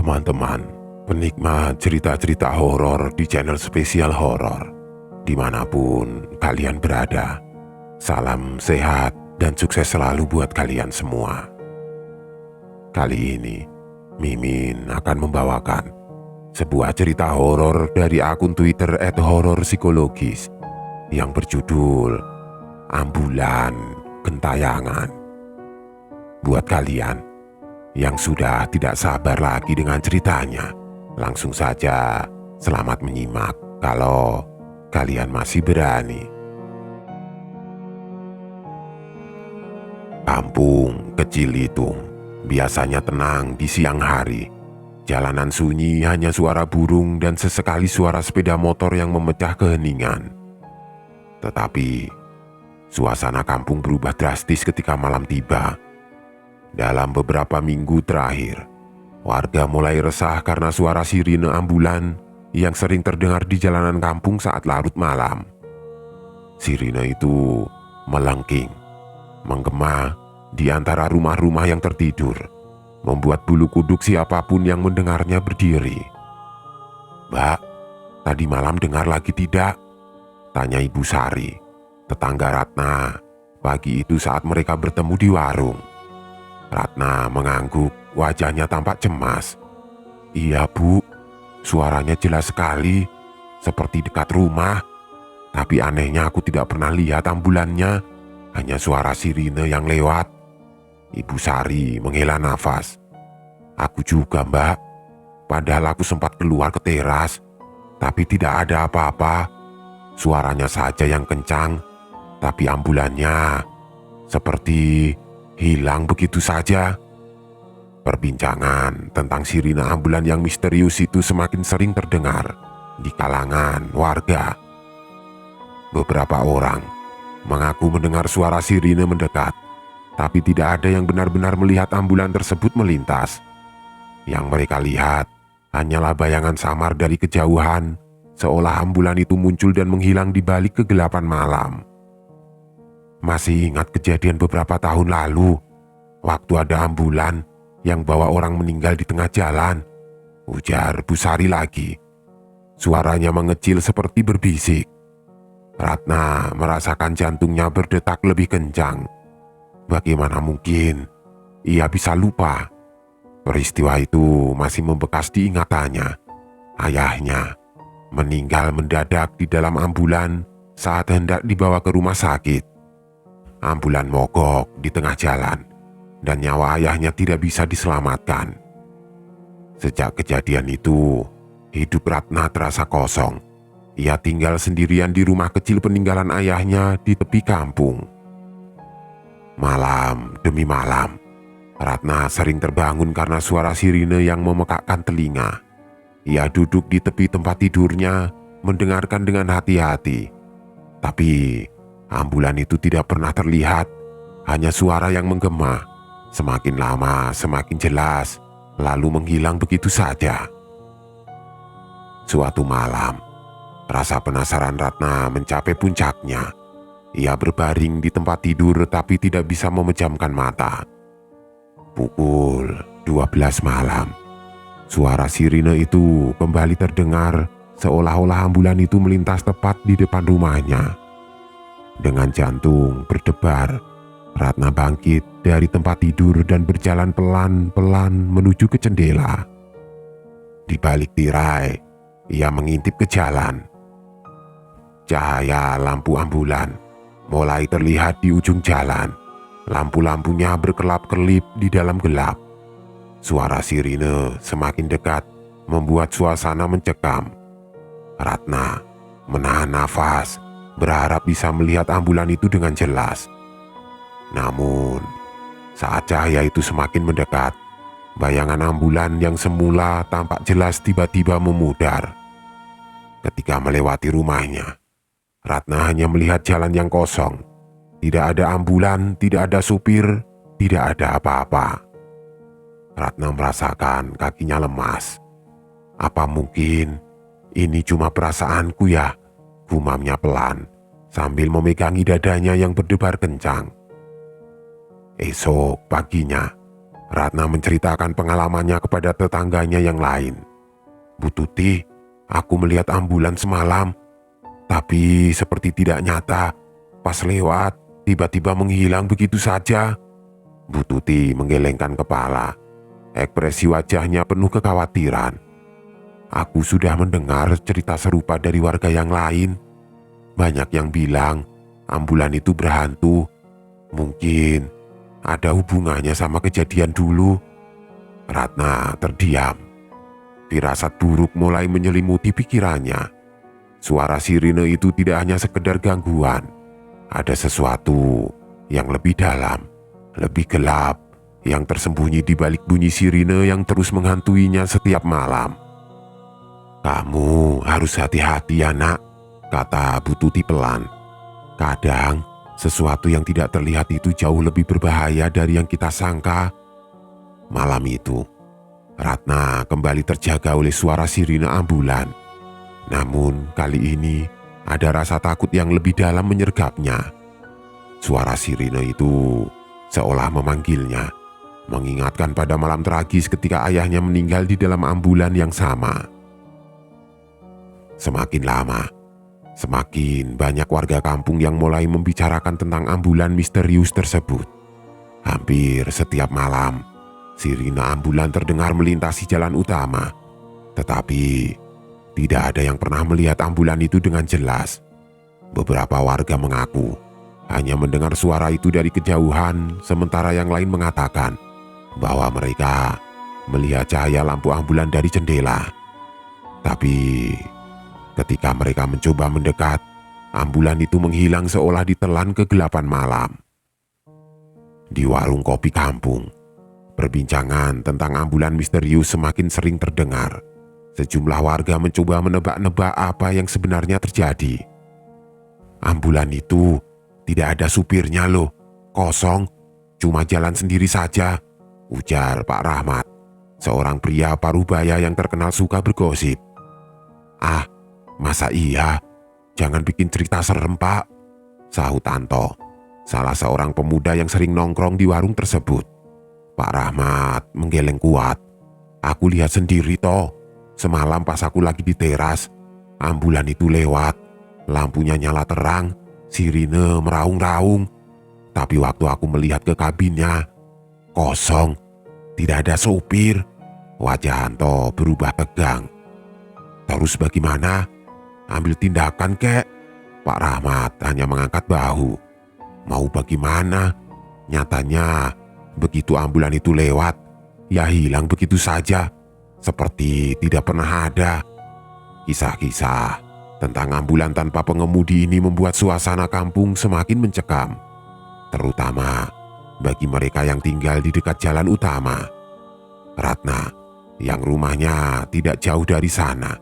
teman-teman, penikmat cerita-cerita horor di channel spesial horor, dimanapun kalian berada. Salam sehat dan sukses selalu buat kalian semua. Kali ini, Mimin akan membawakan sebuah cerita horor dari akun Twitter @hororpsikologis yang berjudul Ambulan Gentayangan. Buat kalian yang sudah tidak sabar lagi dengan ceritanya, langsung saja selamat menyimak kalau kalian masih berani. Kampung kecil itu biasanya tenang di siang hari. Jalanan sunyi, hanya suara burung dan sesekali suara sepeda motor yang memecah keheningan. Tetapi suasana kampung berubah drastis ketika malam tiba. Dalam beberapa minggu terakhir, warga mulai resah karena suara sirine ambulan yang sering terdengar di jalanan kampung saat larut malam. Sirine itu melengking, menggema di antara rumah-rumah yang tertidur, membuat bulu kuduk siapapun yang mendengarnya berdiri. "Mbak, tadi malam dengar lagi tidak?" tanya Ibu Sari, tetangga Ratna, pagi itu saat mereka bertemu di warung. Ratna mengangguk, wajahnya tampak cemas. "Iya Bu, suaranya jelas sekali, seperti dekat rumah. Tapi anehnya aku tidak pernah lihat ambulannya, hanya suara sirine yang lewat." Ibu Sari menghela nafas. "Aku juga Mbak, padahal aku sempat keluar ke teras, tapi tidak ada apa-apa. Suaranya saja yang kencang, tapi ambulannya seperti hilang begitu saja." Perbincangan tentang sirine ambulan yang misterius itu semakin sering terdengar di kalangan warga. Beberapa orang mengaku mendengar suara sirine mendekat, tapi tidak ada yang benar-benar melihat ambulan tersebut melintas. Yang mereka lihat hanyalah bayangan samar dari kejauhan, seolah ambulan itu muncul dan menghilang di balik kegelapan malam. "Masih ingat kejadian beberapa tahun lalu, waktu ada ambulan yang bawa orang meninggal di tengah jalan?" ujar Bu Sari lagi. Suaranya mengecil seperti berbisik. Ratna merasakan jantungnya berdetak lebih kencang. Bagaimana mungkin ia bisa lupa? Peristiwa itu masih membekas di ingatannya. Ayahnya meninggal mendadak di dalam ambulan saat hendak dibawa ke rumah sakit. Ambulan mogok di tengah jalan dan nyawa ayahnya tidak bisa diselamatkan. Sejak kejadian itu, hidup Ratna terasa kosong. Ia tinggal sendirian di rumah kecil peninggalan ayahnya di tepi kampung. Malam demi malam, Ratna sering terbangun karena suara sirine yang memekakkan telinga. Ia duduk di tepi tempat tidurnya, mendengarkan dengan hati-hati. Tapi ambulan itu tidak pernah terlihat, hanya suara yang menggema. Semakin lama semakin jelas, lalu menghilang begitu saja. Suatu malam, rasa penasaran Ratna mencapai puncaknya. Ia berbaring di tempat tidur tapi tidak bisa memejamkan mata. Pukul 12 malam, suara sirine itu kembali terdengar, seolah-olah ambulan itu melintas tepat di depan rumahnya. Dengan jantung berdebar, Ratna bangkit dari tempat tidur dan berjalan pelan-pelan menuju ke jendela. Di balik tirai, ia mengintip ke jalan. Cahaya lampu ambulan mulai terlihat di ujung jalan. Lampu-lampunya berkelap-kelip di dalam gelap. Suara sirine semakin dekat, membuat suasana mencekam. Ratna menahan nafas, berharap bisa melihat ambulan itu dengan jelas. Namun, saat cahaya itu semakin mendekat, bayangan ambulan yang semula tampak jelas tiba-tiba memudar. Ketika melewati rumahnya, Ratna hanya melihat jalan yang kosong. Tidak ada ambulan, tidak ada supir, tidak ada apa-apa. Ratna merasakan kakinya lemas. "Apa mungkin ini cuma perasaanku ya?" gumamnya pelan sambil memegangi dadanya yang berdebar kencang. Esok paginya, Ratna menceritakan pengalamannya kepada tetangganya yang lain. "Bu Tuti, aku melihat ambulan semalam, tapi seperti tidak nyata. Pas lewat, tiba-tiba menghilang begitu saja." Bu Tuti menggelengkan kepala. Ekspresi wajahnya penuh kekhawatiran. "Aku sudah mendengar cerita serupa dari warga yang lain. Banyak yang bilang ambulan itu berhantu. Mungkin ada hubungannya sama kejadian dulu." Ratna terdiam. Firasat buruk mulai menyelimuti pikirannya. Suara sirine itu tidak hanya sekedar gangguan. Ada sesuatu yang lebih dalam, lebih gelap, yang tersembunyi di balik bunyi sirine yang terus menghantuinya setiap malam. "Kamu harus hati-hati ya nak," kata Bu Tuti pelan. "Kadang sesuatu yang tidak terlihat itu jauh lebih berbahaya dari yang kita sangka." Malam itu, Ratna kembali terjaga oleh suara sirine ambulan. Namun kali ini ada rasa takut yang lebih dalam menyergapnya. Suara sirine itu seolah memanggilnya, mengingatkan pada malam tragis ketika ayahnya meninggal di dalam ambulan yang sama. Semakin lama, semakin banyak warga kampung yang mulai membicarakan tentang ambulan misterius tersebut. Hampir setiap malam, sirine ambulan terdengar melintasi jalan utama. Tetapi tidak ada yang pernah melihat ambulan itu dengan jelas. Beberapa warga mengaku hanya mendengar suara itu dari kejauhan, sementara yang lain mengatakan bahwa mereka melihat cahaya lampu ambulan dari jendela. Tapi ketika mereka mencoba mendekat, ambulan itu menghilang seolah ditelan kegelapan malam. Di warung kopi kampung, perbincangan tentang ambulan misterius semakin sering terdengar. Sejumlah warga mencoba menebak-nebak apa yang sebenarnya terjadi. "Ambulan itu tidak ada supirnya loh, kosong, cuma jalan sendiri saja," ujar Pak Rahmat, seorang pria parubaya yang terkenal suka bergosip. "Ah, masa iya? Jangan bikin cerita serem, Pak," sahut Anto, salah seorang pemuda yang sering nongkrong di warung tersebut. Pak Rahmat menggeleng kuat. "Aku lihat sendiri toh. Semalam pas aku lagi di teras, ambulan itu lewat. Lampunya nyala terang, sirine meraung-raung. Tapi waktu aku melihat ke kabinnya, kosong, tidak ada sopir." Wajah Anto berubah tegang. "Terus bagaimana? Ambil tindakan kek?" Pak Rahmat hanya mengangkat bahu. "Mau bagaimana? Nyatanya begitu ambulan itu lewat, ya hilang begitu saja, seperti tidak pernah ada." Kisah-kisah tentang ambulan tanpa pengemudi ini membuat suasana kampung semakin mencekam, terutama bagi mereka yang tinggal di dekat jalan utama. Ratna, yang rumahnya tidak jauh dari sana,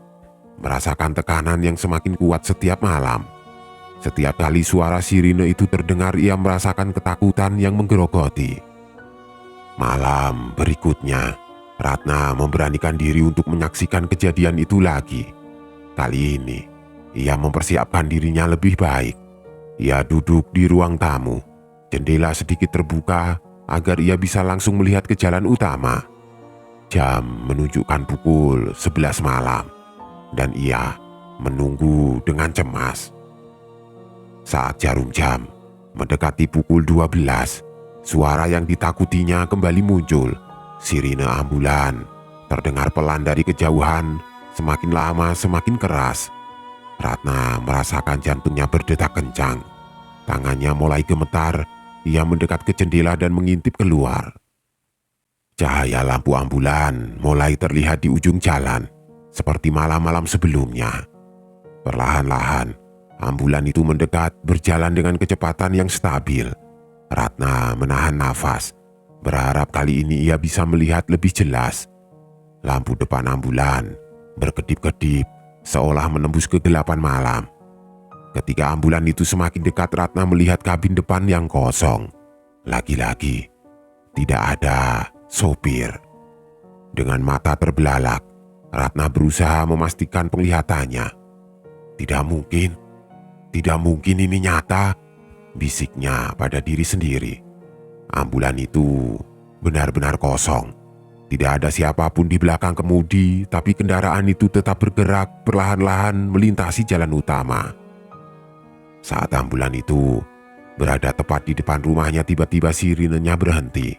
merasakan tekanan yang semakin kuat setiap malam. Setiap kali suara sirine itu terdengar, ia merasakan ketakutan yang menggerogoti. Malam berikutnya, Ratna memberanikan diri untuk menyaksikan kejadian itu lagi. Kali ini, ia mempersiapkan dirinya lebih baik. Ia duduk di ruang tamu, jendela sedikit terbuka agar ia bisa langsung melihat ke jalan utama. Jam menunjukkan pukul 11 malam, dan ia menunggu dengan cemas. Saat jarum jam mendekati pukul 12, suara yang ditakutinya kembali muncul. Sirine ambulan terdengar pelan dari kejauhan, semakin lama semakin keras. Ratna merasakan jantungnya berdetak kencang. Tangannya mulai gemetar, ia mendekat ke jendela dan mengintip keluar. Cahaya lampu ambulan mulai terlihat di ujung jalan, seperti malam-malam sebelumnya. Perlahan-lahan, ambulan itu mendekat, berjalan dengan kecepatan yang stabil. Ratna menahan nafas, berharap kali ini ia bisa melihat lebih jelas. Lampu depan ambulan berkedip-kedip, seolah menembus kegelapan malam. Ketika ambulan itu semakin dekat, Ratna melihat kabin depan yang kosong. Lagi-lagi, tidak ada sopir. Dengan mata terbelalak, Ratna berusaha memastikan penglihatannya. Tidak mungkin ini nyata, bisiknya pada diri sendiri. Ambulan itu Benar-benar kosong. Tidak ada siapapun di belakang kemudi, tapi kendaraan itu tetap bergerak perlahan-lahan melintasi jalan utama. Saat ambulan itu berada tepat di depan rumahnya, tiba-tiba sirinenya berhenti.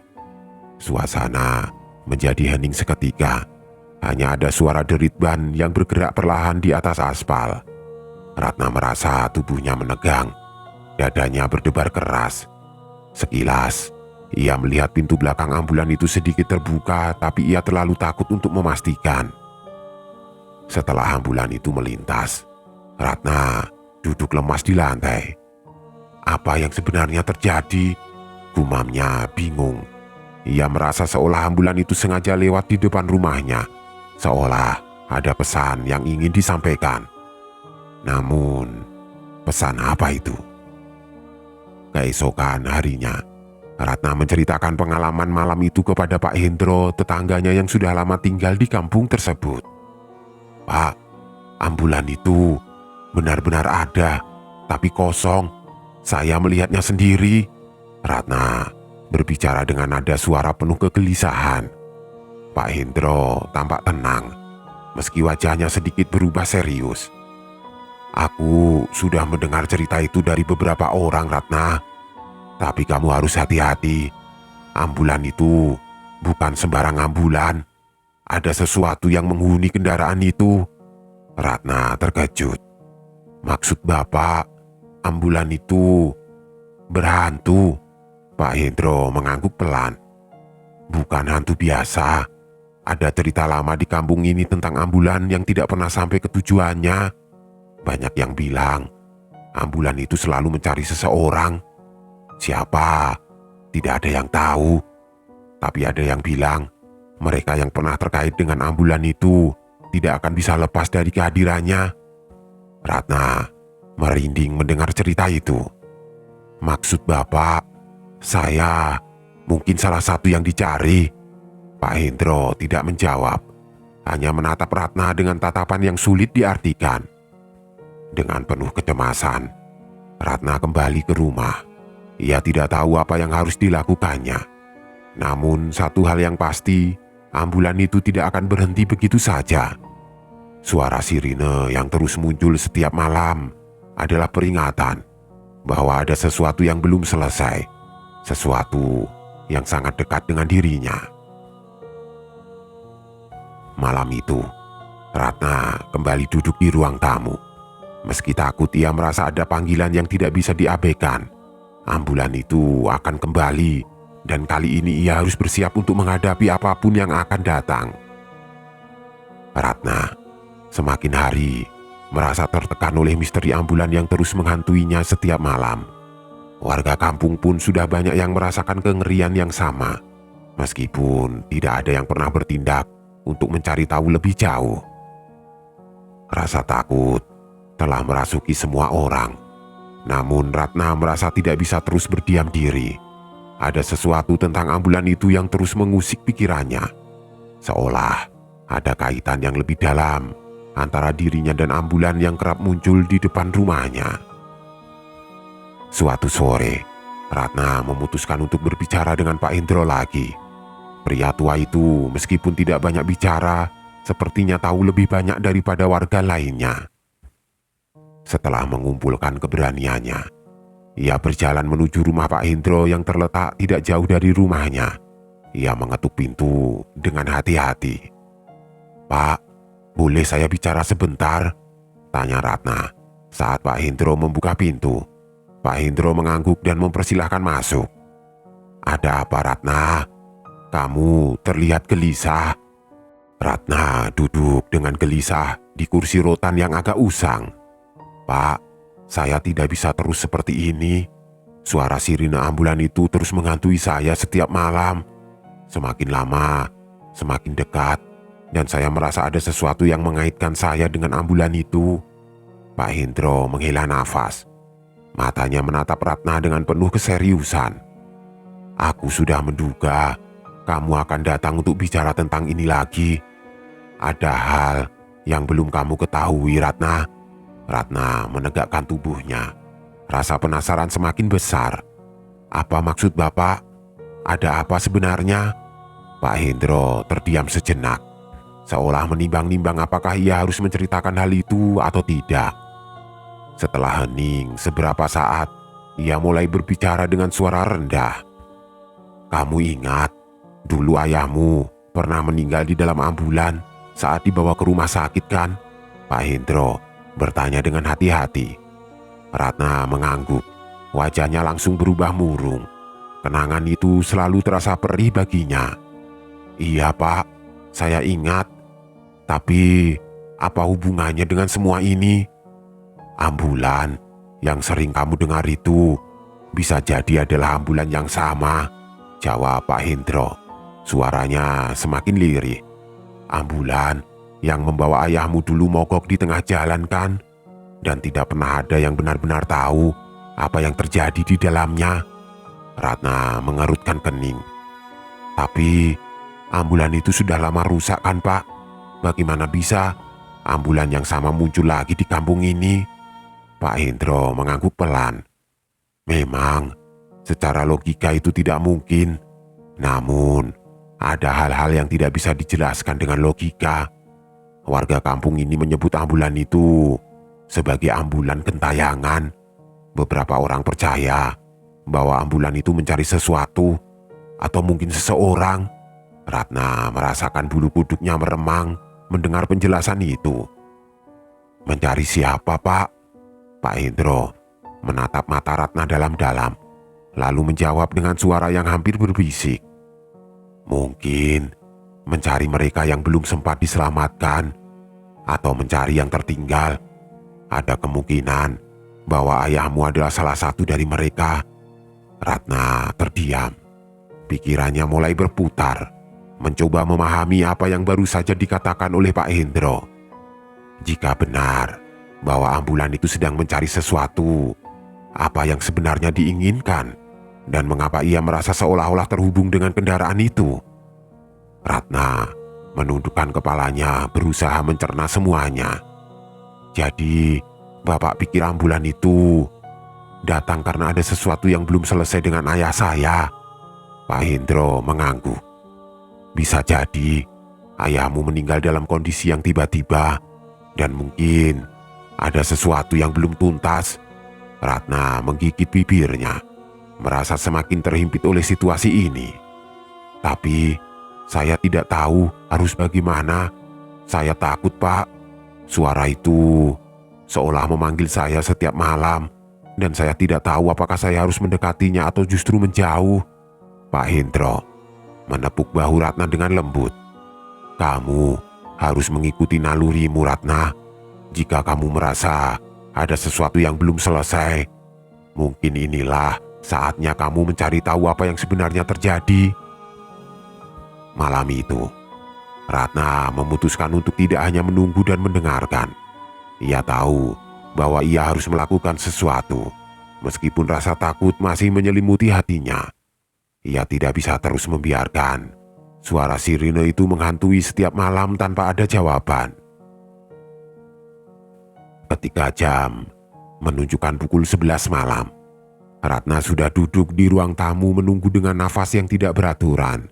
Suasana menjadi hening seketika. Hanya ada suara derit ban yang bergerak perlahan di atas aspal. Ratna merasa tubuhnya menegang. Dadanya berdebar keras. Sekilas, ia melihat pintu belakang ambulan itu sedikit terbuka, tapi ia terlalu takut untuk memastikan. Setelah ambulan itu melintas, Ratna duduk lemas di lantai. Apa yang sebenarnya terjadi? Gumamnya bingung. Ia merasa seolah ambulan itu sengaja lewat di depan rumahnya, seolah ada pesan yang ingin disampaikan. Namun, pesan apa itu? Keesokan harinya, Ratna menceritakan pengalaman malam itu kepada Pak Hendro, tetangganya yang sudah lama tinggal di kampung tersebut. "Pak, ambulan itu benar-benar ada, tapi kosong. Saya melihatnya sendiri." Ratna berbicara dengan nada suara penuh kegelisahan. Pak Hendro tampak tenang, meski wajahnya sedikit berubah serius. "Aku sudah mendengar cerita itu dari beberapa orang, Ratna. Tapi kamu harus hati-hati. Ambulan itu bukan sembarang ambulan. Ada sesuatu yang menghuni kendaraan itu." Ratna terkejut. "Maksud Bapak, ambulan itu berhantu?" Pak Hendro mengangguk pelan. "Bukan hantu biasa. Ada cerita lama di kampung ini tentang ambulan yang tidak pernah sampai ke tujuannya. Banyak yang bilang ambulan itu selalu mencari seseorang. Siapa? Tidak ada yang tahu. Tapi ada yang bilang mereka yang pernah terkait dengan ambulan itu tidak akan bisa lepas dari kehadirannya." Ratna merinding mendengar cerita itu. "Maksud Bapak, saya mungkin salah satu yang dicari?" Pak Hendro tidak menjawab, hanya menatap Ratna dengan tatapan yang sulit diartikan. Dengan penuh kecemasan, Ratna kembali ke rumah. Ia tidak tahu apa yang harus dilakukannya. Namun satu hal yang pasti, ambulan itu tidak akan berhenti begitu saja. Suara sirine yang terus muncul setiap malam adalah peringatan bahwa ada sesuatu yang belum selesai, sesuatu yang sangat dekat dengan dirinya. Malam itu, Ratna kembali duduk di ruang tamu. Meski takut, ia merasa ada panggilan yang tidak bisa diabaikan. Ambulan itu akan kembali, dan kali ini ia harus bersiap untuk menghadapi apapun yang akan datang. Ratna semakin hari merasa tertekan oleh misteri ambulan yang terus menghantuinya setiap malam. Warga kampung pun sudah banyak yang merasakan kengerian yang sama, meskipun tidak ada yang pernah bertindak untuk mencari tahu lebih jauh. Rasa takut telah merasuki semua orang. Namun Ratna merasa tidak bisa terus berdiam diri. Ada sesuatu tentang ambulan itu yang terus mengusik pikirannya. Seolah ada kaitan yang lebih dalam antara dirinya dan ambulan yang kerap muncul di depan rumahnya. Suatu sore, Ratna memutuskan untuk berbicara dengan Pak Hendro lagi. Pria tua itu meskipun tidak banyak bicara, sepertinya tahu lebih banyak daripada warga lainnya. Setelah mengumpulkan keberaniannya, ia berjalan menuju rumah Pak Hendro yang terletak tidak jauh dari rumahnya. Ia mengetuk pintu dengan hati-hati. "Pak, boleh saya bicara sebentar?" tanya Ratna saat Pak Hendro membuka pintu. Pak Hendro mengangguk dan mempersilahkan masuk. "Ada apa, Ratna? Kamu terlihat gelisah." Ratna duduk dengan gelisah di kursi rotan yang agak usang. "Pak, saya tidak bisa terus seperti ini. Suara sirine ambulan itu terus menghantui saya setiap malam. Semakin lama, semakin dekat, dan saya merasa ada sesuatu yang mengaitkan saya dengan ambulan itu." Pak Hendro menghela nafas. Matanya menatap Ratna dengan penuh keseriusan. "Aku sudah menduga kamu akan datang untuk bicara tentang ini lagi. Ada hal yang belum kamu ketahui, Ratna." Ratna menegakkan tubuhnya. Rasa penasaran semakin besar. "Apa maksud Bapak?" Ada apa sebenarnya? Pak Hendro terdiam sejenak, seolah menimbang-nimbang apakah ia harus menceritakan hal itu atau tidak. Setelah hening seberapa saat, ia mulai berbicara dengan suara rendah. Kamu ingat, dulu ayahmu pernah meninggal di dalam ambulan saat dibawa ke rumah sakit kan? Pak Hendro bertanya dengan hati-hati. Ratna mengangguk, wajahnya langsung berubah murung. Kenangan itu selalu terasa perih baginya. Iya Pak, saya ingat. Tapi apa hubungannya dengan semua ini? Ambulan yang sering kamu dengar itu bisa jadi adalah ambulan yang sama, jawab Pak Hendro. Suaranya semakin lirih. Ambulan yang membawa ayahmu dulu mogok di tengah jalan kan? Dan tidak pernah ada yang benar-benar tahu apa yang terjadi di dalamnya. Ratna mengerutkan kening. Tapi ambulan itu sudah lama rusak kan Pak? Bagaimana bisa ambulan yang sama muncul lagi di kampung ini? Pak Hendro mengangguk pelan. Memang secara logika itu tidak mungkin. Namun ada hal-hal yang tidak bisa dijelaskan dengan logika. Warga kampung ini menyebut ambulan itu sebagai ambulan gentayangan. Beberapa orang percaya bahwa ambulan itu mencari sesuatu atau mungkin seseorang. Ratna merasakan bulu kuduknya meremang mendengar penjelasan itu. Mencari siapa Pak? Pak Hendro menatap mata Ratna dalam-dalam, lalu menjawab dengan suara yang hampir berbisik. Mungkin mencari mereka yang belum sempat diselamatkan, atau mencari yang tertinggal. Ada kemungkinan bahwa ayahmu adalah salah satu dari mereka. Ratna terdiam. Pikirannya mulai berputar, mencoba memahami apa yang baru saja dikatakan oleh Pak Hendro. Jika benar bahwa ambulan itu sedang mencari sesuatu, apa yang sebenarnya diinginkan? Dan mengapa ia merasa seolah-olah terhubung dengan kendaraan itu? Ratna menundukkan kepalanya berusaha mencerna semuanya. Jadi, Bapak pikir ambulan itu datang karena ada sesuatu yang belum selesai dengan ayah saya? Pak Hendro mengangguk. Bisa jadi ayahmu meninggal dalam kondisi yang tiba-tiba dan mungkin ada sesuatu yang belum tuntas. Ratna menggigit bibirnya, merasa semakin terhimpit oleh situasi ini. Tapi saya tidak tahu harus bagaimana. Saya takut Pak. Suara itu seolah memanggil saya setiap malam dan saya tidak tahu apakah saya harus mendekatinya atau justru menjauh. Pak Hendro menepuk bahu Ratna dengan lembut. Kamu harus mengikuti nalurimu Ratna. Jika kamu merasa ada sesuatu yang belum selesai, mungkin inilah saatnya kamu mencari tahu apa yang sebenarnya terjadi. Malam itu, Ratna memutuskan untuk tidak hanya menunggu dan mendengarkan. Ia tahu bahwa ia harus melakukan sesuatu, meskipun rasa takut masih menyelimuti hatinya. Ia tidak bisa terus membiarkan suara sirine itu menghantui setiap malam tanpa ada jawaban. Ketika jam menunjukkan pukul 11 malam, Ratna sudah duduk di ruang tamu menunggu dengan nafas yang tidak beraturan.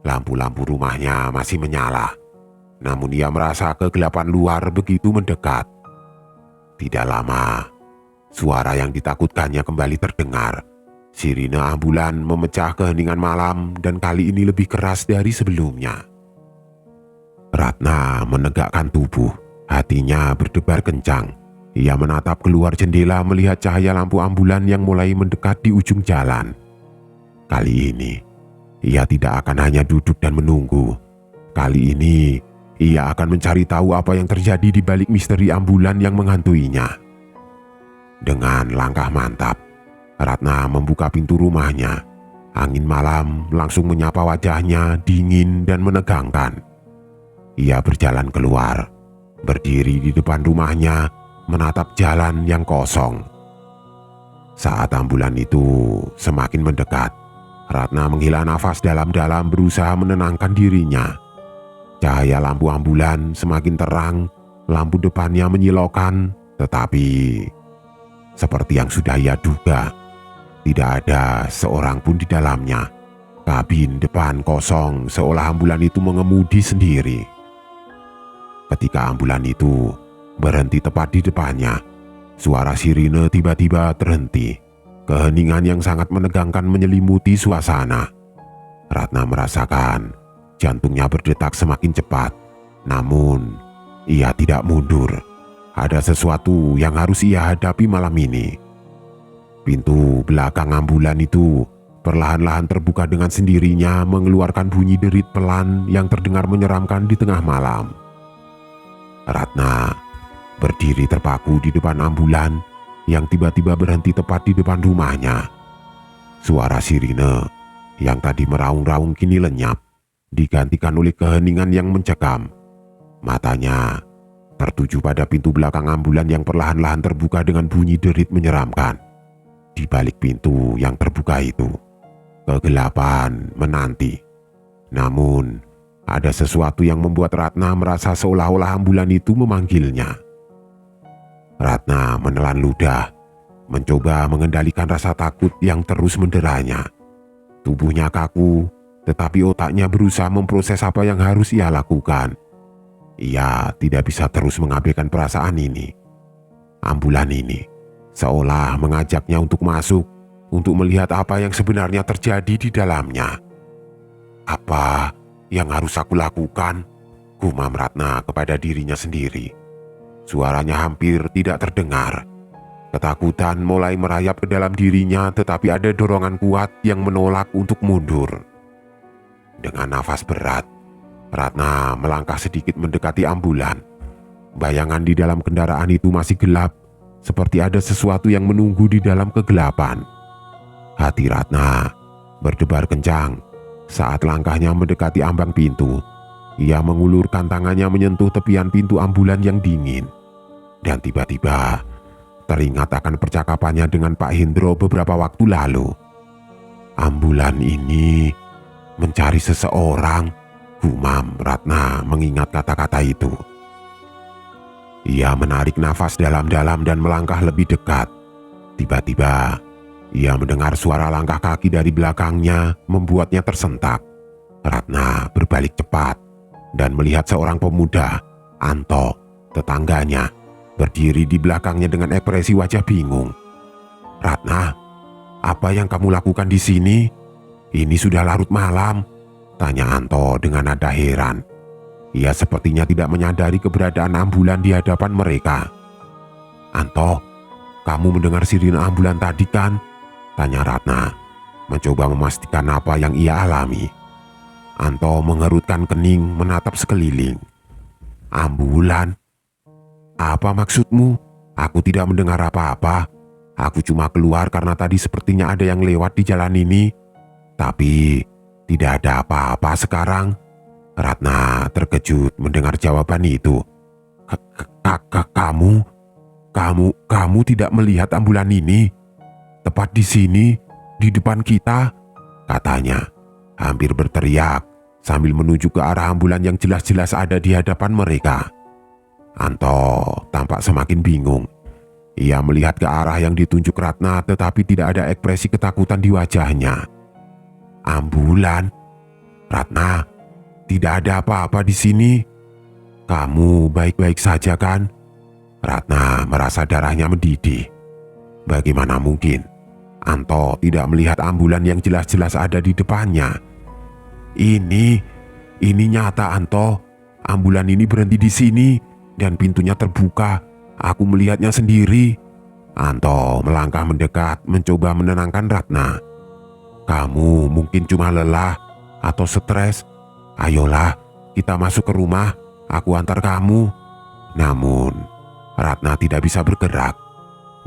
Lampu-lampu rumahnya masih menyala, namun ia merasa kegelapan luar begitu mendekat. Tidak lama, suara yang ditakutkannya kembali terdengar. Sirine ambulan memecah keheningan malam dan kali ini lebih keras dari sebelumnya. Ratna menegakkan tubuh, hatinya berdebar kencang. Ia menatap keluar jendela melihat cahaya lampu ambulan yang mulai mendekat di ujung jalan. Kali ini, ia tidak akan hanya duduk dan menunggu. Kali ini, ia akan mencari tahu apa yang terjadi di balik misteri ambulan yang menghantuinya. Dengan langkah mantap, Ratna membuka pintu rumahnya. Angin malam langsung menyapa wajahnya dingin dan menegangkan. Ia berjalan keluar, berdiri di depan rumahnya, menatap jalan yang kosong. Saat ambulan itu semakin mendekat, Ratna menghela nafas dalam-dalam berusaha menenangkan dirinya. Cahaya lampu ambulan semakin terang, lampu depannya menyilaukan, tetapi seperti yang sudah ia duga, tidak ada seorang pun di dalamnya. Kabin depan kosong seolah ambulan itu mengemudi sendiri. Ketika ambulan itu berhenti tepat di depannya, suara sirine tiba-tiba terhenti. Keheningan yang sangat menegangkan menyelimuti suasana. Ratna merasakan jantungnya berdetak semakin cepat. Namun, ia tidak mundur. Ada sesuatu yang harus ia hadapi malam ini. Pintu belakang ambulan itu perlahan-lahan terbuka dengan sendirinya, mengeluarkan bunyi derit pelan yang terdengar menyeramkan di tengah malam. Ratna berdiri terpaku di depan ambulan yang tiba-tiba berhenti tepat di depan rumahnya. Suara sirine yang tadi meraung-raung kini lenyap, digantikan oleh keheningan yang mencekam. Matanya tertuju pada pintu belakang ambulan yang perlahan-lahan terbuka dengan bunyi derit menyeramkan. Di balik pintu yang terbuka itu, kegelapan menanti. Namun, ada sesuatu yang membuat Ratna merasa seolah-olah ambulan itu memanggilnya. Ratna menelan ludah, mencoba mengendalikan rasa takut yang terus menderanya. Tubuhnya kaku, tetapi otaknya berusaha memproses apa yang harus ia lakukan. Ia tidak bisa terus mengabaikan perasaan ini. Ambulan ini seolah mengajaknya untuk masuk, untuk melihat apa yang sebenarnya terjadi di dalamnya. Apa yang harus aku lakukan? Gumam Ratna kepada dirinya sendiri. Suaranya hampir tidak terdengar. Ketakutan mulai merayap ke dalam dirinya, tetapi ada dorongan kuat yang menolak untuk mundur. Dengan nafas berat, Ratna melangkah sedikit mendekati ambulan. Bayangan di dalam kendaraan itu masih gelap, seperti ada sesuatu yang menunggu di dalam kegelapan. Hati Ratna berdebar kencang saat langkahnya mendekati ambang pintu. Ia mengulurkan tangannya menyentuh tepian pintu ambulan yang dingin. Dan tiba-tiba teringat akan percakapannya dengan Pak Hendro beberapa waktu lalu. Ambulan ini mencari seseorang, gumam Ratna mengingat kata-kata itu. Ia menarik nafas dalam-dalam dan melangkah lebih dekat. Tiba-tiba, ia mendengar suara langkah kaki dari belakangnya membuatnya tersentak. Ratna berbalik cepat dan melihat seorang pemuda, Anto, tetangganya, berdiri di belakangnya dengan ekspresi wajah bingung. "Ratna, apa yang kamu lakukan di sini? Ini sudah larut malam," tanya Anto dengan nada heran. Ia sepertinya tidak menyadari keberadaan ambulan di hadapan mereka. "Anto, kamu mendengar sirine ambulan tadi kan?" tanya Ratna, mencoba memastikan apa yang ia alami. Anto mengerutkan kening menatap sekeliling. "Ambulan? Apa maksudmu? Aku tidak mendengar apa-apa. Aku cuma keluar karena tadi sepertinya ada yang lewat di jalan ini. Tapi tidak ada apa-apa sekarang." Ratna terkejut mendengar jawaban itu. Kamu tidak melihat ambulan ini? Tepat di sini, di depan kita," katanya, hampir berteriak sambil menuju ke arah ambulan yang jelas-jelas ada di hadapan mereka. Anto tampak semakin bingung. Ia melihat ke arah yang ditunjuk Ratna, tetapi tidak ada ekspresi ketakutan di wajahnya. "Ambulan? Ratna, tidak ada apa-apa di sini. Kamu baik-baik saja kan?" Ratna merasa darahnya mendidih. Bagaimana mungkin Anto tidak melihat ambulan yang jelas-jelas ada di depannya? Ini nyata, Anto. Ambulan ini berhenti di sini dan pintunya terbuka. Aku melihatnya sendiri. Anto melangkah mendekat mencoba menenangkan Ratna. "Kamu mungkin cuma lelah atau stres. Ayolah, kita masuk ke rumah. Aku antar kamu." Namun, Ratna tidak bisa bergerak.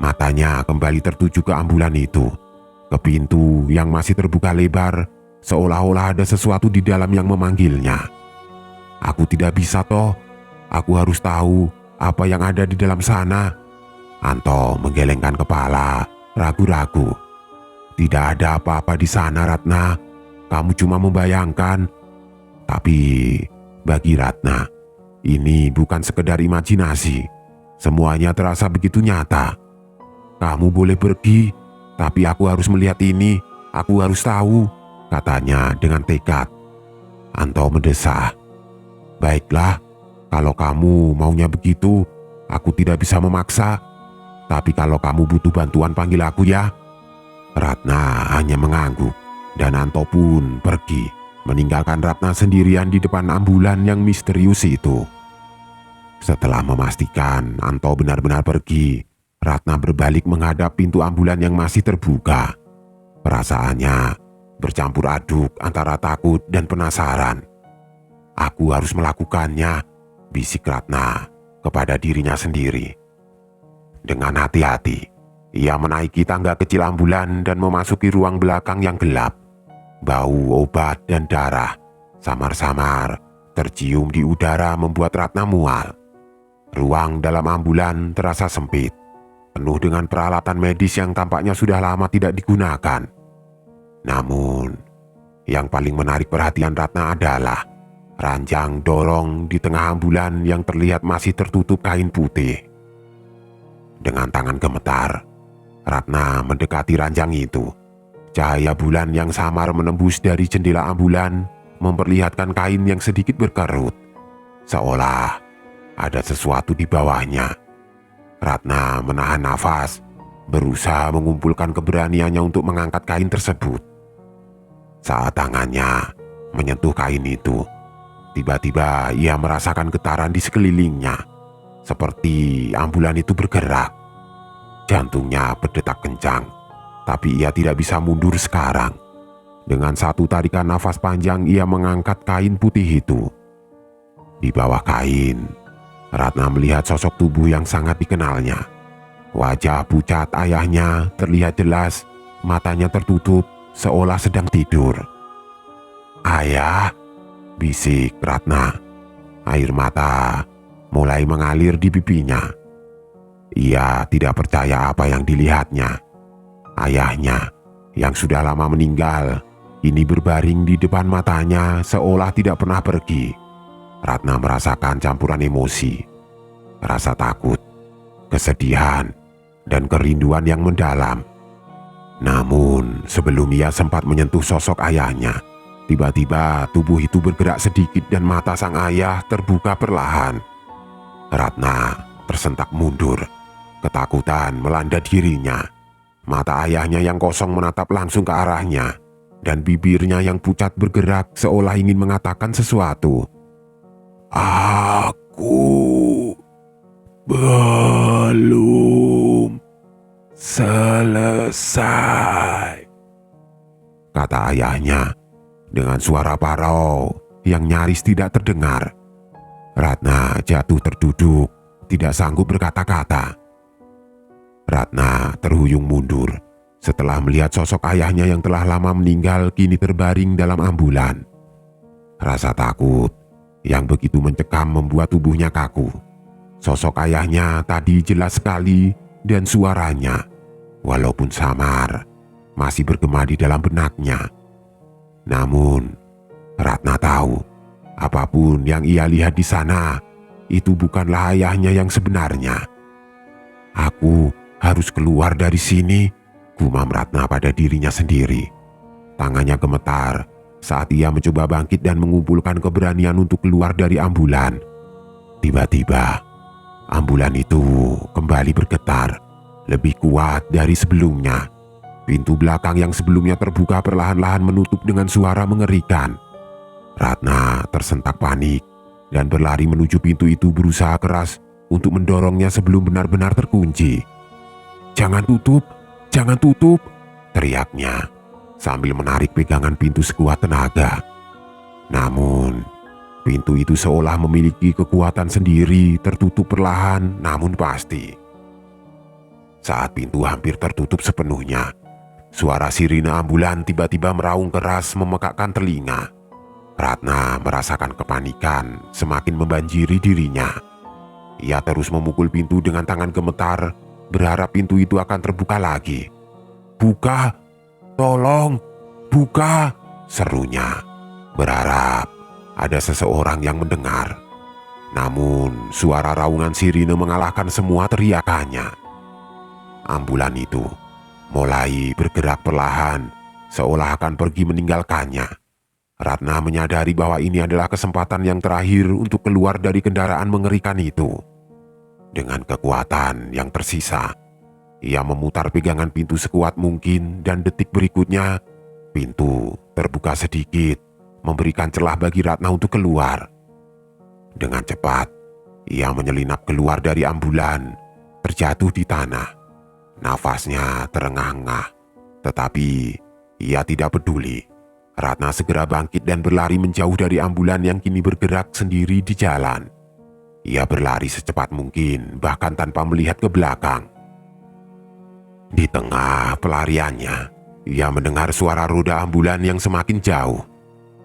Matanya kembali tertuju ke ambulan itu, ke pintu yang masih terbuka lebar, seolah-olah ada sesuatu di dalam yang memanggilnya. "Aku tidak bisa toh. Aku harus tahu apa yang ada di dalam sana." Anto menggelengkan kepala, ragu-ragu. "Tidak ada apa-apa di sana, Ratna. Kamu cuma membayangkan." Tapi bagi Ratna, ini bukan sekedar imajinasi. Semuanya terasa begitu nyata. "Kamu boleh pergi, tapi aku harus melihat ini. Aku harus tahu," katanya dengan tekad. Anto mendesah. Baiklah, kalau kamu maunya begitu, aku tidak bisa memaksa. Tapi kalau kamu butuh bantuan panggil aku ya. Ratna hanya mengangguk dan Anto pun pergi, meninggalkan Ratna sendirian di depan ambulan yang misterius itu. Setelah memastikan Anto benar-benar pergi, Ratna berbalik menghadap pintu ambulan yang masih terbuka. Perasaannya bercampur aduk antara takut dan penasaran. Aku harus melakukannya, bisik Ratna kepada dirinya sendiri. Dengan hati-hati, ia menaiki tangga kecil ambulan dan memasuki ruang belakang yang gelap. Bau obat dan darah samar-samar tercium di udara membuat Ratna mual. Ruang dalam ambulan terasa sempit, penuh dengan peralatan medis yang tampaknya sudah lama tidak digunakan. Namun, yang paling menarik perhatian Ratna adalah ranjang dorong di tengah ambulan yang terlihat masih tertutup kain putih. Dengan tangan gemetar, Ratna mendekati ranjang itu. Cahaya bulan yang samar menembus dari jendela ambulan memperlihatkan kain yang sedikit berkerut, seolah ada sesuatu di bawahnya. Ratna menahan nafas, berusaha mengumpulkan keberaniannya untuk mengangkat kain tersebut. Saat tangannya menyentuh kain itu, tiba-tiba ia merasakan getaran di sekelilingnya. Seperti ambulan itu bergerak. Jantungnya berdetak kencang, tapi ia tidak bisa mundur sekarang. Dengan satu tarikan nafas panjang, ia mengangkat kain putih itu. Di bawah kain, Ratna melihat sosok tubuh yang sangat dikenalnya. Wajah pucat ayahnya terlihat jelas, matanya tertutup seolah sedang tidur. "Ayah," bisik Ratna. Air mata mulai mengalir di pipinya. Ia tidak percaya apa yang dilihatnya. Ayahnya yang sudah lama meninggal ini berbaring di depan matanya seolah tidak pernah pergi. Ratna merasakan campuran emosi, rasa takut, kesedihan, dan kerinduan yang mendalam. Namun sebelum ia sempat menyentuh sosok ayahnya, tiba-tiba tubuh itu bergerak sedikit dan mata sang ayah terbuka perlahan. Ratna tersentak mundur. Ketakutan melanda dirinya. Mata ayahnya yang kosong menatap langsung ke arahnya, dan bibirnya yang pucat bergerak seolah ingin mengatakan sesuatu. "Aku belum selesai," kata ayahnya dengan suara parau yang nyaris tidak terdengar. Ratna jatuh terduduk, tidak sanggup berkata-kata. Ratna terhuyung mundur setelah melihat sosok ayahnya yang telah lama meninggal kini terbaring dalam ambulan. Rasa takut yang begitu mencekam membuat tubuhnya kaku. Sosok ayahnya tadi jelas sekali dan suaranya, walaupun samar, masih bergema di dalam benaknya. Namun, Ratna tahu apapun yang ia lihat di sana, itu bukanlah ayahnya yang sebenarnya. "Aku harus keluar dari sini," gumam Ratna pada dirinya sendiri. Tangannya gemetar saat ia mencoba bangkit dan mengumpulkan keberanian untuk keluar dari ambulan. Tiba-tiba, ambulan itu kembali bergetar, lebih kuat dari sebelumnya. Pintu belakang yang sebelumnya terbuka perlahan-lahan menutup dengan suara mengerikan. Ratna tersentak panik dan berlari menuju pintu itu, berusaha keras untuk mendorongnya sebelum benar-benar terkunci. "Jangan tutup, jangan tutup," teriaknya sambil menarik pegangan pintu sekuat tenaga. Namun, pintu itu seolah memiliki kekuatan sendiri, tertutup perlahan namun pasti. Saat pintu hampir tertutup sepenuhnya, suara sirine ambulan tiba-tiba meraung keras memekakkan telinga. Ratna merasakan kepanikan semakin membanjiri dirinya. Ia terus memukul pintu dengan tangan gemetar, berharap pintu itu akan terbuka lagi. "Buka! Tolong! Buka!" serunya, berharap ada seseorang yang mendengar. Namun suara raungan sirine mengalahkan semua teriakannya. Ambulan itu mulai bergerak perlahan, seolah akan pergi meninggalkannya. Ratna menyadari bahwa ini adalah kesempatan yang terakhir untuk keluar dari kendaraan mengerikan itu. Dengan kekuatan yang tersisa, ia memutar pegangan pintu sekuat mungkin dan detik berikutnya, pintu terbuka sedikit, memberikan celah bagi Ratna untuk keluar. Dengan cepat, ia menyelinap keluar dari ambulan, terjatuh di tanah. Nafasnya terengah-engah, tetapi ia tidak peduli. Ratna segera bangkit dan berlari menjauh dari ambulan yang kini bergerak sendiri di jalan. Ia berlari secepat mungkin, bahkan tanpa melihat ke belakang. Di tengah pelariannya, ia mendengar suara roda ambulan yang semakin jauh.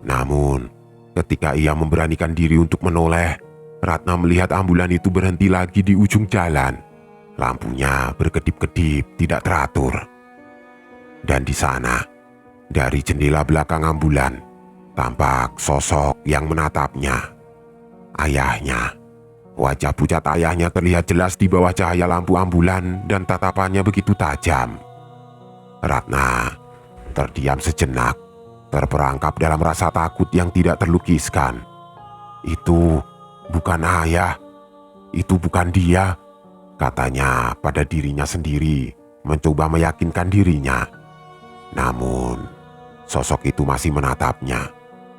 Namun, ketika ia memberanikan diri untuk menoleh, Ratna melihat ambulan itu berhenti lagi di ujung jalan. Lampunya berkedip-kedip tidak teratur. Dan di sana, dari jendela belakang ambulan, tampak sosok yang menatapnya. Ayahnya. Wajah pucat ayahnya terlihat jelas di bawah cahaya lampu ambulan dan tatapannya begitu tajam. Ratna terdiam sejenak, terperangkap dalam rasa takut yang tidak terlukiskan. Itu bukan ayah, itu bukan dia, katanya pada dirinya sendiri, mencoba meyakinkan dirinya. Namun, sosok itu masih menatapnya,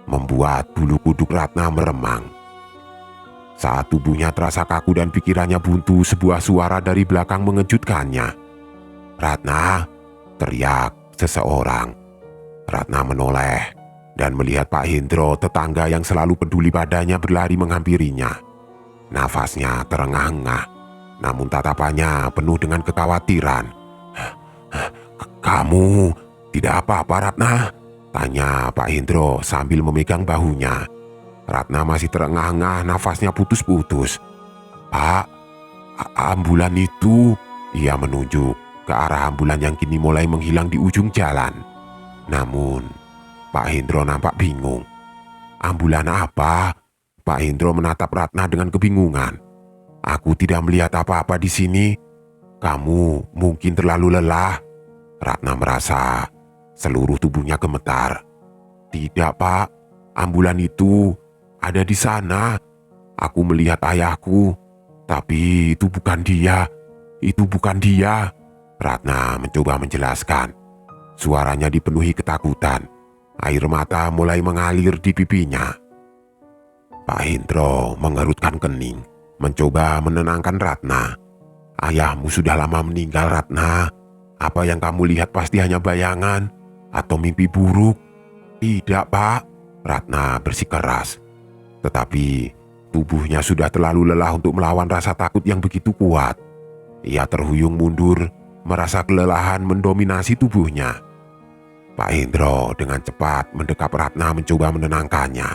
membuat bulu kuduk Ratna meremang. Saat tubuhnya terasa kaku dan pikirannya buntu, sebuah suara dari belakang mengejutkannya. "Ratna!" teriak seseorang. Ratna menoleh dan melihat Pak Hendro, tetangga yang selalu peduli padanya, berlari menghampirinya. Nafasnya terengah-engah, namun tatapannya penuh dengan kekhawatiran. "Kamu tidak apa-apa, Ratna?" tanya Pak Hendro sambil memegang bahunya. Ratna masih terengah-engah, nafasnya putus-putus. "Pak, ambulan itu," ia menunjuk ke arah ambulan yang kini mulai menghilang di ujung jalan. Namun, Pak Hendro nampak bingung. "Ambulan apa?" Pak Hendro menatap Ratna dengan kebingungan. "Aku tidak melihat apa-apa di sini. Kamu mungkin terlalu lelah." Ratna merasa seluruh tubuhnya gemetar. "Tidak, Pak. Ambulan itu ada di sana. Aku melihat ayahku. Tapi itu bukan dia. Itu bukan dia." Ratna mencoba menjelaskan. Suaranya dipenuhi ketakutan. Air mata mulai mengalir di pipinya. Pak Hendro mengerutkan kening, mencoba menenangkan Ratna. "Ayahmu sudah lama meninggal, Ratna. Apa yang kamu lihat pasti hanya bayangan atau mimpi buruk." "Tidak, Pak," Ratna bersikeras. Tetapi tubuhnya sudah terlalu lelah untuk melawan rasa takut yang begitu kuat. Ia terhuyung mundur, merasa kelelahan mendominasi tubuhnya. Pak Hendro dengan cepat mendekap Ratna, mencoba menenangkannya.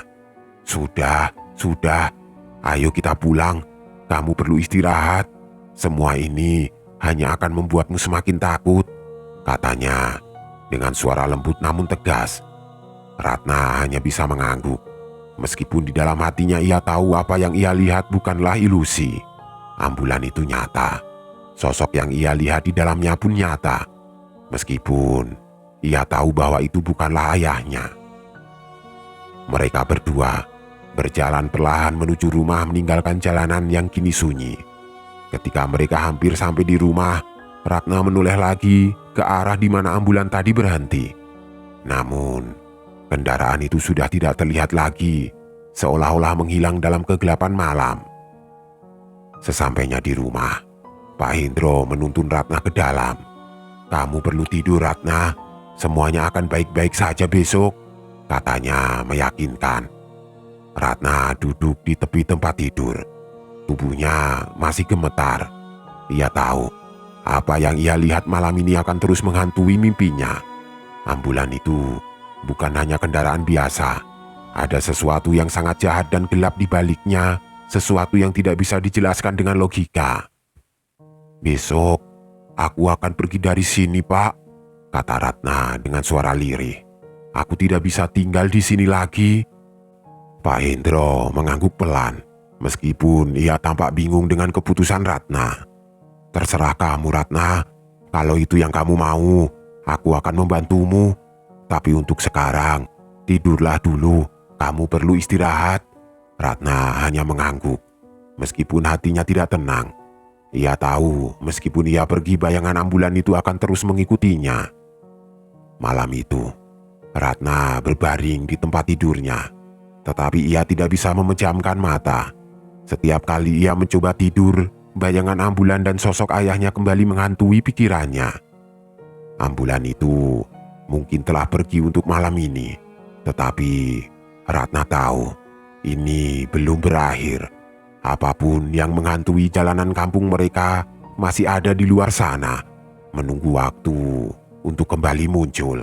Sudah, ayo kita pulang. Kamu perlu istirahat. Semua ini hanya akan membuatmu semakin takut," katanya dengan suara lembut namun tegas. Ratna hanya bisa mengangguk. Meskipun di dalam hatinya ia tahu apa yang ia lihat bukanlah ilusi. Ambulan itu nyata. Sosok yang ia lihat di dalamnya pun nyata. Meskipun ia tahu bahwa itu bukanlah ayahnya. Mereka berdua berjalan perlahan menuju rumah, meninggalkan jalanan yang kini sunyi. Ketika mereka hampir sampai di rumah, Ratna menoleh lagi ke arah di mana ambulan tadi berhenti. Namun, kendaraan itu sudah tidak terlihat lagi, seolah-olah menghilang dalam kegelapan malam. Sesampainya di rumah, Pak Hendro menuntun Ratna ke dalam. "Kamu perlu tidur, Ratna. Semuanya akan baik-baik saja besok," katanya meyakinkan. Ratna duduk di tepi tempat tidur. Tubuhnya masih gemetar. Ia tahu apa yang ia lihat malam ini akan terus menghantui mimpinya. Ambulan itu bukan hanya kendaraan biasa. Ada sesuatu yang sangat jahat dan gelap di baliknya, sesuatu yang tidak bisa dijelaskan dengan logika. "Besok aku akan pergi dari sini, Pak," kata Ratna dengan suara lirih. "Aku tidak bisa tinggal di sini lagi." Pak Hendro mengangguk pelan, meskipun ia tampak bingung dengan keputusan Ratna. "Terserah kamu, Ratna. Kalau itu yang kamu mau, aku akan membantumu. Tapi untuk sekarang, tidurlah dulu, kamu perlu istirahat." Ratna hanya mengangguk. Meskipun hatinya tidak tenang, ia tahu meskipun ia pergi, bayangan ambulan itu akan terus mengikutinya. Malam itu, Ratna berbaring di tempat tidurnya, tetapi ia tidak bisa memejamkan mata. Setiap kali ia mencoba tidur, bayangan ambulan dan sosok ayahnya kembali menghantui pikirannya. Ambulan itu mungkin telah pergi untuk malam ini, tetapi Ratna tahu ini belum berakhir. Apapun yang menghantui jalanan kampung mereka masih ada di luar sana, menunggu waktu untuk kembali muncul.